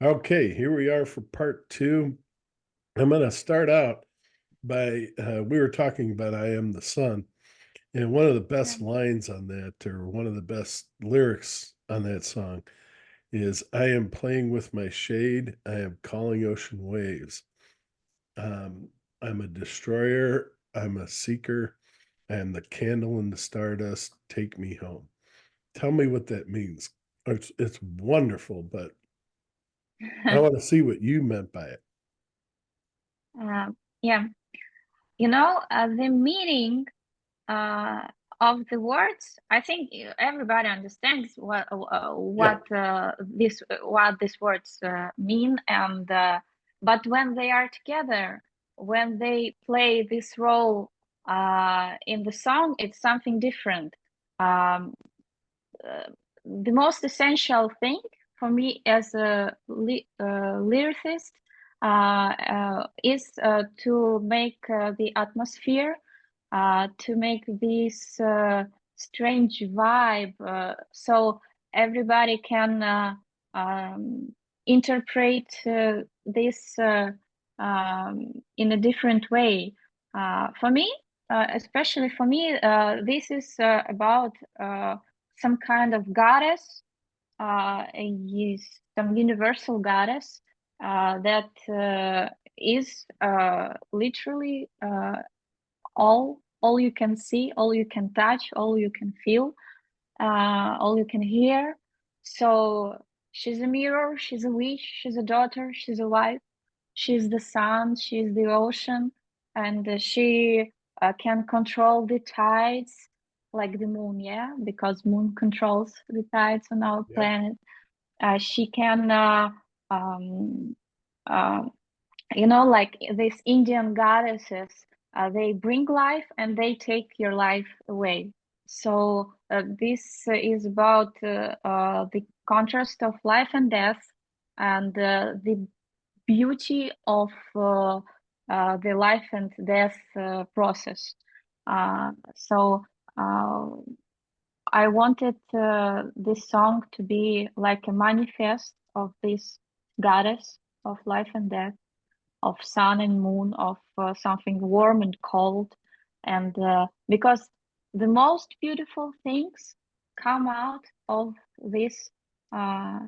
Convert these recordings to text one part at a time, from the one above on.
Okay, here we are for part two. I'm going to start out by we were talking about I Am the Sun, and one of the Yeah. best lines on that, or one of the best lyrics on that song, is I am playing with my shade, I am calling ocean waves. Um, I'm a destroyer, I'm a seeker, I am the candle in the stardust, take me home. Tell me what that means. It's wonderful, but I want to see what you meant by it. Uh, yeah, the meaning uh, of the words. I think everybody understands Yeah. what these words mean, and but when they are together, when they play this role in the song, it's something different. Um, uh, the most essential thing for me as a lyricist is to make the atmosphere, to make this strange vibe, so everybody can um, interpret this in a different way. For me, especially for me, this is about some kind of goddess, some universal goddess that is literally all you can see, all you can touch, all you can feel, all you can hear. So she's a mirror, she's a witch, she's a daughter, she's a wife, she's the sun, she's the ocean, and she can control the tides like the moon, yeah, because moon controls the tides on our Yep. planet. She can um, uh, like these Indian goddesses, they bring life and they take your life away. So this is about the contrast of life and death, and the beauty of the life and death process. So uh, I wanted this song to be like a manifest of this goddess of life and death, of sun and moon, of something warm and cold. And because the most beautiful things come out of this uh,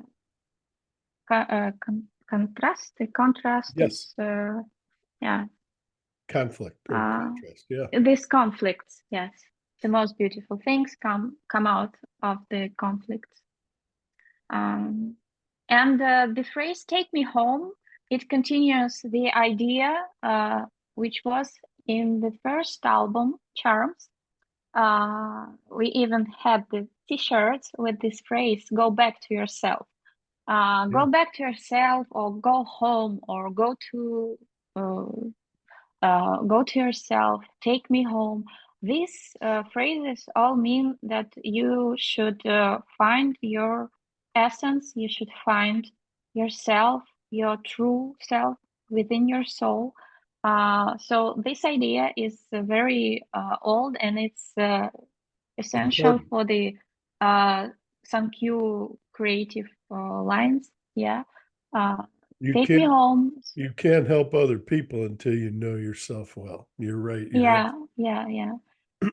contrast. The contrast Yes. is, yeah, Conflict or uh, contrast. Yeah. these conflicts. Yes, the most beautiful things come out of the conflicts. Um, and the phrase "take me home," it continues the idea which was in the first album, Charms. We even had the t-shirts with this phrase, "Go back to yourself." Yeah. Go back to yourself, or go home, or uh, go to yourself, take me home. These phrases all mean that you should find your essence, you should find yourself, your true self within your soul. So this idea is very old, and it's essential Important. for the uh, Sankyu creative lines. Yeah. Uh, You take me can't home. you can't help other people until you know yourself well. You're right. Yeah, yeah, yeah.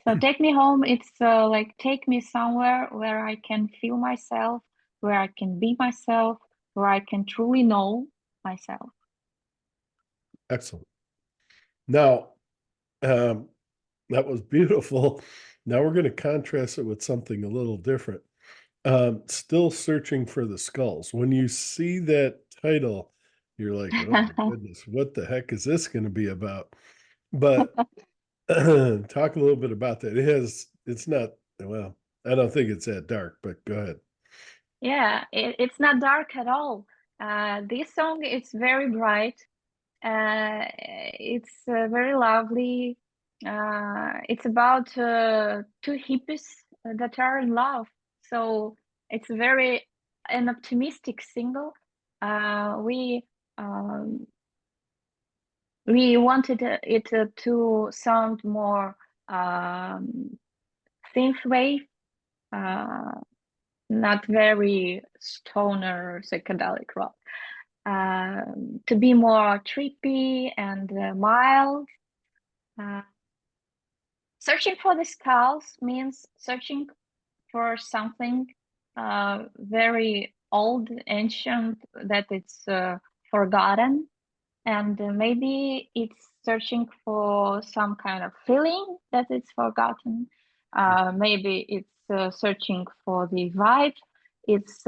So take me home, it's like take me somewhere where I can feel myself, where I can be myself, where I can truly know myself. Excellent. Now, um, that was beautiful. Now we're going to contrast it with something a little different. Still searching for the skulls. When you see that title, you're like, oh my goodness, what the heck is this going to be about? But talk a little bit about that. It's not, well, I don't think it's that dark, but go ahead. Yeah, it's not dark at all. This song is very bright. It's very lovely. It's about two hippies that are in love. So it's very an optimistic single. We we wanted it to sound more um, synthwave, uh, not very stoner psychedelic rock. to be more trippy and mild. Searching for the skulls means searching for something very old, ancient, that it's forgotten, and maybe it's searching for some kind of feeling that it's forgotten. Maybe it's searching for the vibe. It's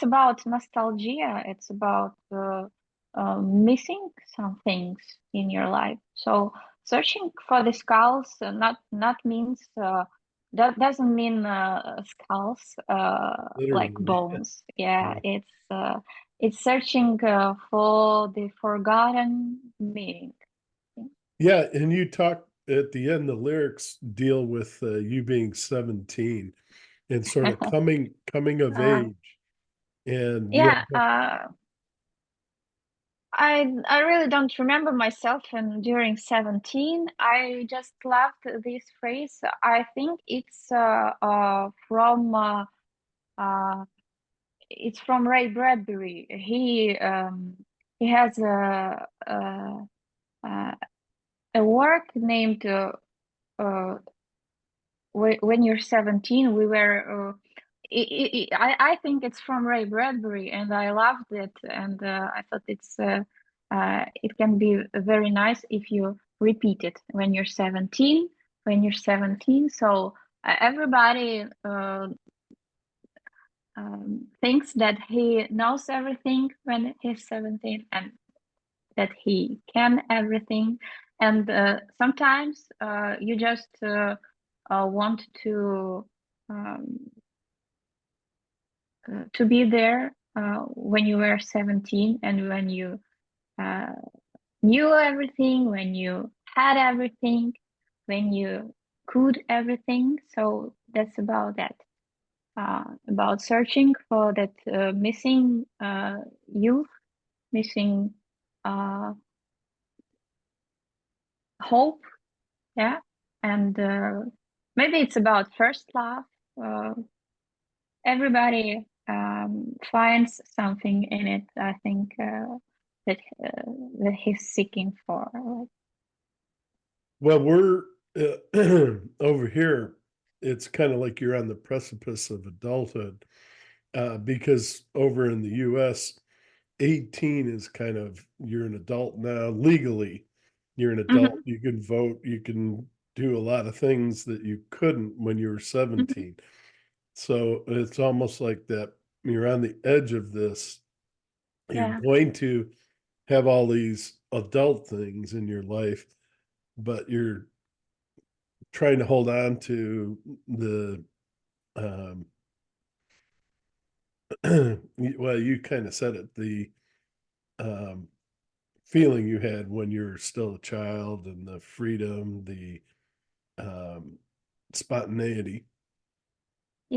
about nostalgia. It's about missing some things in your life. So searching for the skulls not means that doesn't mean skulls like Literally. bones. Yeah, Yeah. it's searching for the forgotten meaning. Yeah, and you talk at the end, the lyrics deal with you being 17 and sort of coming of uh, age. And you yeah, I really don't remember myself and during 17. I just loved this phrase. I think uh, it's from Ray Bradbury. He has uh, a work named uh, when you're 17. We were I think it's from Ray Bradbury, and I loved it, and I thought it can be very nice if you repeat it when you're 17. When you're 17, so everybody thinks that he knows everything when he's 17, and that he can everything, and sometimes you just want um, to be there when you were 17, and when you uh, knew everything, when you had everything, when you could everything. So that's about that, about searching for that missing youth, missing uh, hope. Yeah, and maybe it's about first love. uh, Everybody finds something in it, I think, that that he's seeking for. well, we're over here, it's kind of like you're on the precipice of adulthood, because over in the US, 18 is kind of, you're an adult now legally. You're an adult, Mhm, you can vote, you can do a lot of things that you couldn't when you were mhm. 17. So it's almost like that you're on the edge of this. You're Yeah, going to have all these adult things in your life, but you're trying to hold on to the um well, you kind of said it, the um feeling you had when you're still a child, and the freedom, the um spontaneity.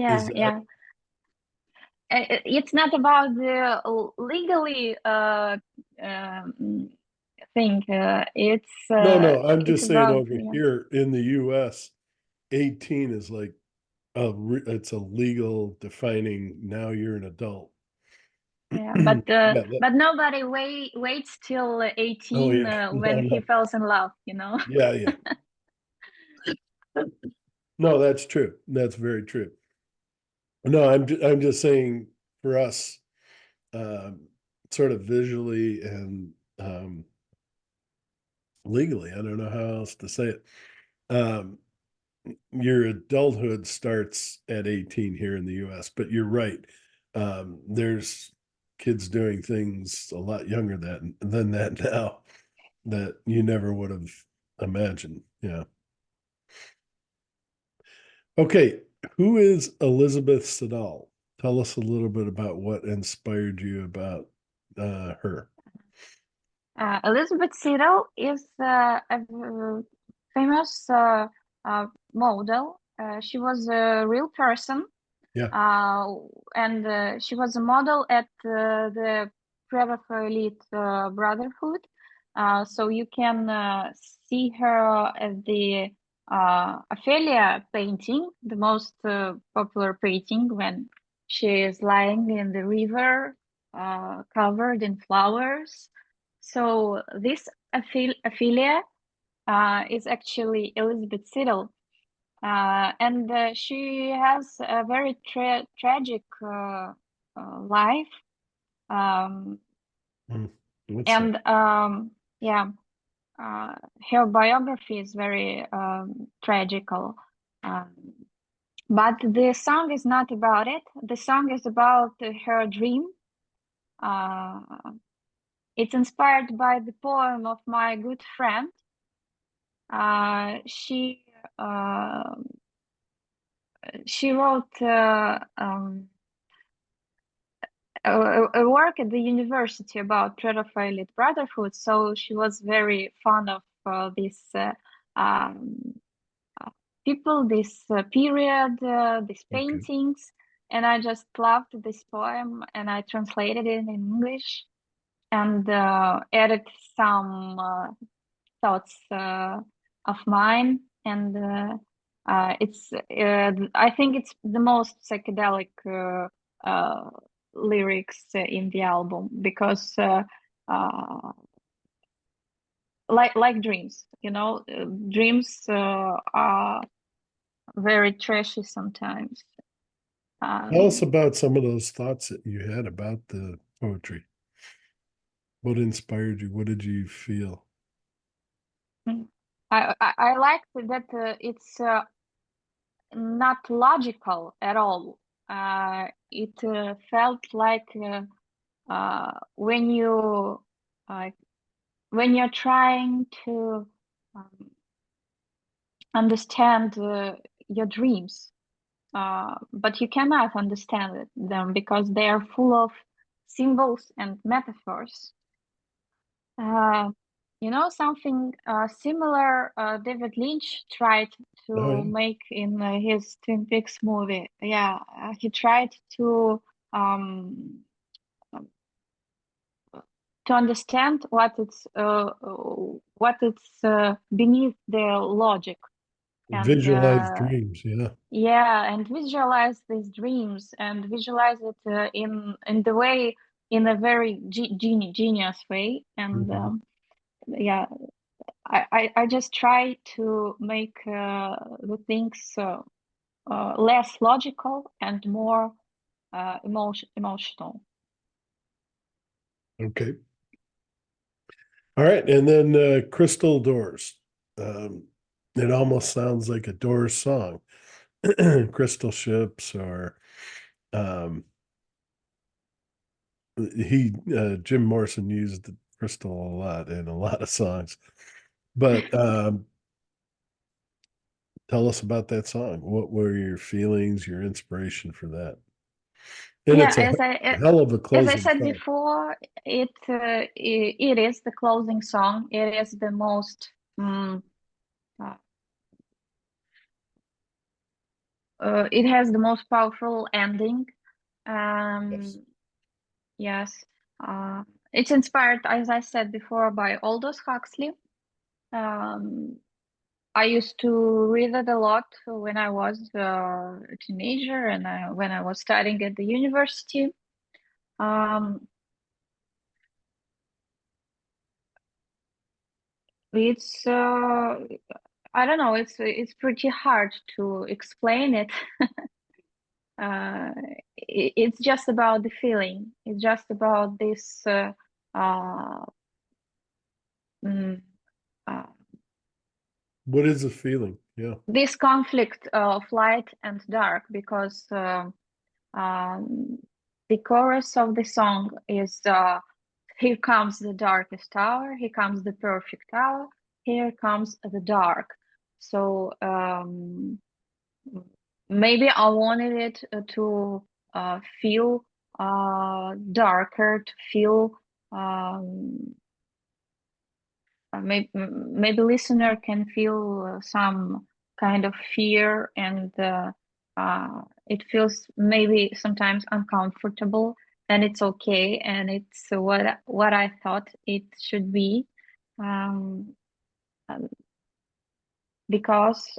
Is yeah, that yeah. It's not about the legally um, thing. no, I'm It's just saying about, over yeah, here in the US, 18 is like it's a legal defining, now you're an adult. yeah. Yeah, But nobody waits till oh 18 yeah, when no, he no, falls in love. You know. yeah, yeah. No, that's true. That's very true. No, I'm just saying for us, um, sort of visually and legally, I don't know how else to say it. Um, your adulthood starts at 18 here in the US, but you're right. There's kids doing things a lot younger than that now that you never would have imagined. Yeah. Okay. Who is Elizabeth Siddall? Tell us a little bit about what inspired you about her. Elizabeth Cyril is a famous model. She was a real person, Yeah. uh, and she was a model at the Pre-Raphaelite Brotherhood. So you can see her at the Ophelia painting, the most popular painting, when she is lying in the river covered in flowers. So this Ophelia is actually Elizabeth Siddal. And she has a very tragic life. What's that? And yeah, her biography is very tragical. But the song is not about it. The song is about her dream. It's inspired by the poem of my good friend. Uh, she wrote a work at the university about Preraphaelite Brotherhood, so she was very fond of this um, people, this period, these Okay. paintings, and I just loved this poem, and I translated it in English and added some thoughts of mine, and it's I think it's the most psychedelic lyrics in the album, because like dreams, dreams are very trashy sometimes. Tell us Um, about some of those thoughts that you had about the poetry. What inspired you? What did you feel? I like that it's not logical at all. It felt like when you're trying to um, understand your dreams, but you cannot understand them because they are full of symbols and metaphors. Uh, something similar, David Lynch tried Oh, to yeah. make in his Twin Peaks movie. Yeah, he tried um, to understand what it's beneath the logic, and Visualize dreams. Yeah. yeah, and visualize these dreams and visualize it in the way, in a very genius way. And Mhm. yeah, I just try to make the things less logical and more emotional. Okay. All right. And then Crystal Doors. Um, it almost sounds like a Doors song. Crystal ships, or um, Jim Morrison used the crystal a lot in a lot of songs. But tell us about that song. What were your feelings, your inspiration for that? And Yeah, it's a hell of a as I closing said song. before, it is the closing song. It is the most uh, it has the most powerful ending. Yes. Um, yes, it's inspired, as I said before, by Aldous Huxley. Um, I used to read it a lot when I was a teenager, and when I was studying at the university. Um, it's I don't know, it's pretty hard to explain it. Uh, it's just about the feeling. It's just about this uh, mm, uh, What is the feeling? Yeah. this conflict of light and dark, because um, the chorus of the song is here comes the darkest hour, here comes the perfect hour, here comes the dark. So maybe I wanted it to feel darker, to feel um, maybe listener can feel some kind of fear, and it feels maybe sometimes uncomfortable, and it's okay, and it's what I thought it should be, um, um, because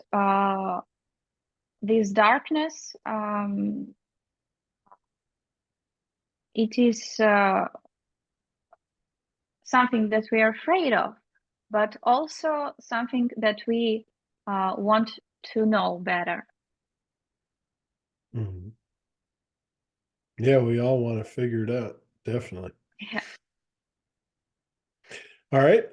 this darkness it is something that we are afraid of, but also something that we want to know better. Mhm. Yeah, we all want to figure it out, definitely. Yeah. All right.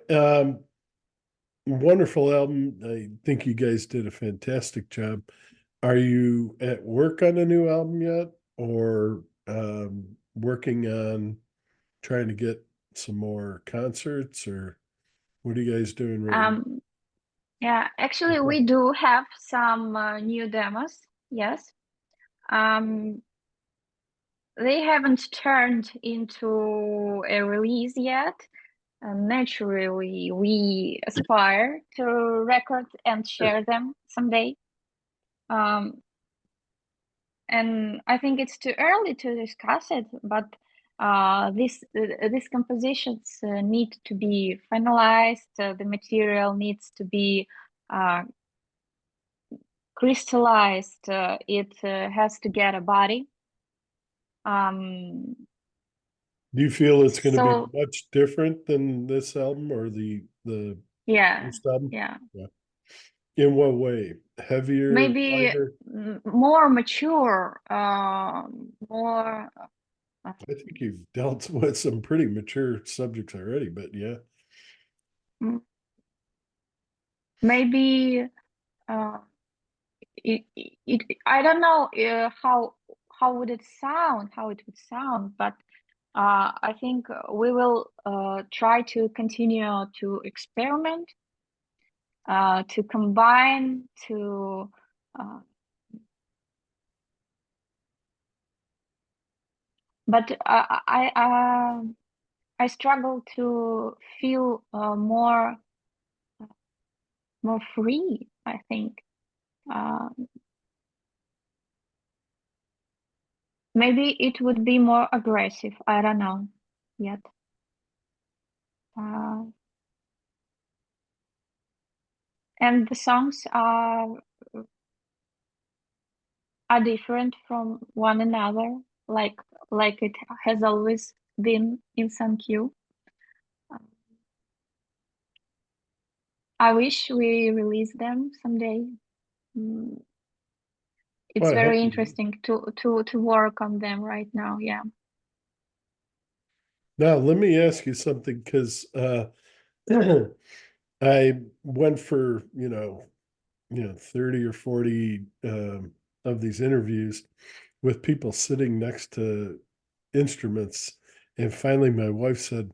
Wonderful album. I think you guys did a fantastic job. Are you at work on a new album yet, or working on trying to get some more concerts, or what are you guys doing right Um, yeah, actually, now? we do have some new demos. Yes. Um, they haven't turned into a release yet. Naturally, we aspire to record and share them someday. Um, and I think it's too early to discuss it, but these compositions need to be finalized. The material needs to be uh, crystallized. It has to get a body. Um, Do you feel it's going to be so much different than this album or the yeah, first album? yeah, Yeah. In what way? Heavier, maybe lighter? more mature, more. Uh, I think you've dealt with some pretty mature subjects already, but yeah. maybe uh, I don't know how would it sound, how it would sound, but I think we will try to continue to experiment, to combine, to uh, but I struggle to feel more free, I think. Uh, Maybe it would be more aggressive. I don't know yet. Uh, and the songs are different from one another, like it has always been in Q. I wish we release them someday. Mm, It's Well, I hope very you do. interesting to work on them right now. Yeah. Now, let me ask you something because I went for, 30 or 40 of these interviews with people sitting next to instruments. And finally, my wife said,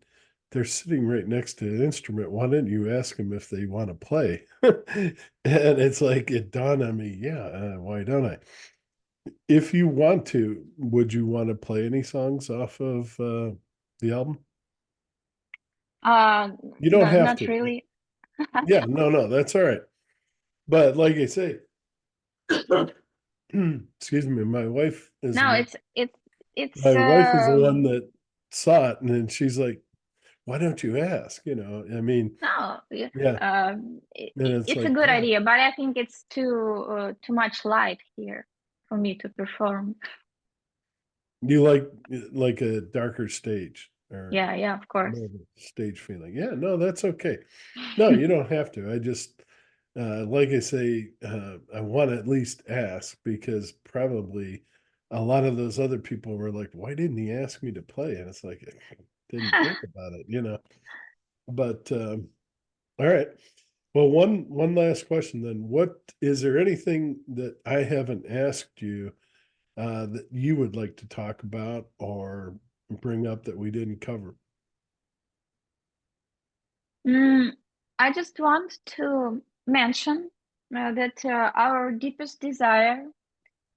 they're sitting right next to an instrument. Why didn't you ask them if they want to play? And it's like, it dawned on me, yeah, why don't I? If you want to, would you want to play any songs off of the album? Uh, You don't no, have not to. really. Yeah, no, no, that's all right. But like I say, excuse me, No, it's my wife is the one that saw it, and then she's like, "Why don't you ask?" I mean, no, yeah, and it's it's a like, good yeah, idea, but I think it's too much light here for me to perform. you like a darker stage or Yeah, yeah, of course. more of a stage feeling. Yeah, no, that's okay. No, you don't have to. I just, like I say, I want to at least ask because probably a lot of those other people were like, "Why didn't he ask me to play?" And it's like, I didn't think about it. But all right. Well, one last question then. What is there anything that I haven't asked you that you would like to talk about or bring up that we didn't cover? Mm, I just want to mention that our deepest desire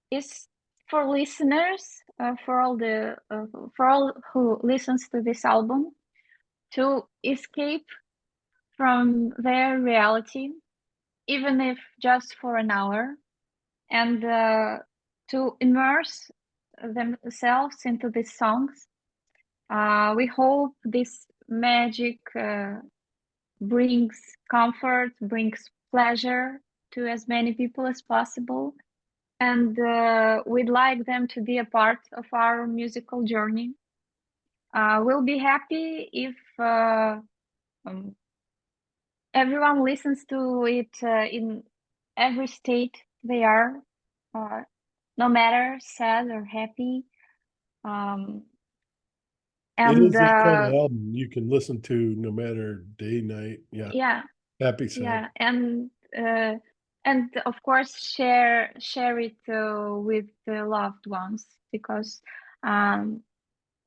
is for listeners, for all who listens to this album, to escape from their reality, even if just for an hour, and to immerse themselves into these songs. We hope this magic brings comfort, brings pleasure to as many people as possible. And we'd like them to be a part of our musical journey. we'll be happy if everyone listens to it in every state they are, no matter sad or happy. It And is that kind of album you can listen to no matter day, night. Yeah. yeah, Happy, sad. yeah, and of course share it with the loved ones, because the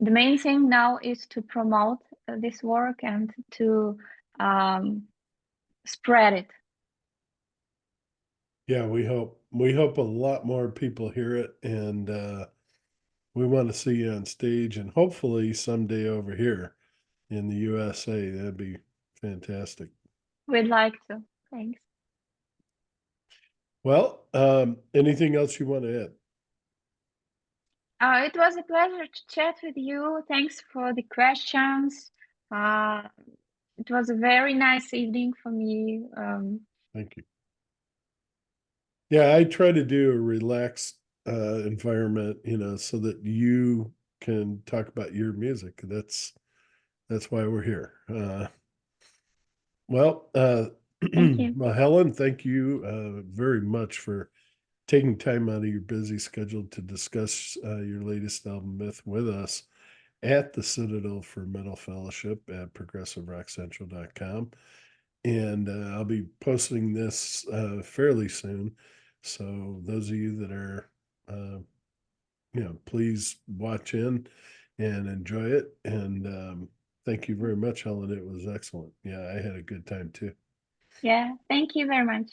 main thing now is to promote this work and to spread it. Yeah, we hope a lot more people hear it, and we want to see you on stage and hopefully someday over here in the USA. That'd be fantastic. We'd like to. Thanks. Well, anything else you want to add? It was a pleasure to chat with you. Thanks for the questions. It was a very nice evening for me. Thank you. Yeah, I try to do a relaxed environment, so that you can talk about your music. That's why we're here. Well, Thank you. well, Helen, thank you very much for taking time out of your busy schedule to discuss your latest album, Myth, with us at the Citadel for Metal Fellowship at progressiverockcentral.com. And I'll be posting this fairly soon. So those of you that are, please watch in and enjoy it. And thank you very much, Helen. It was excellent. Yeah, I had a good time too. Yeah, thank you very much.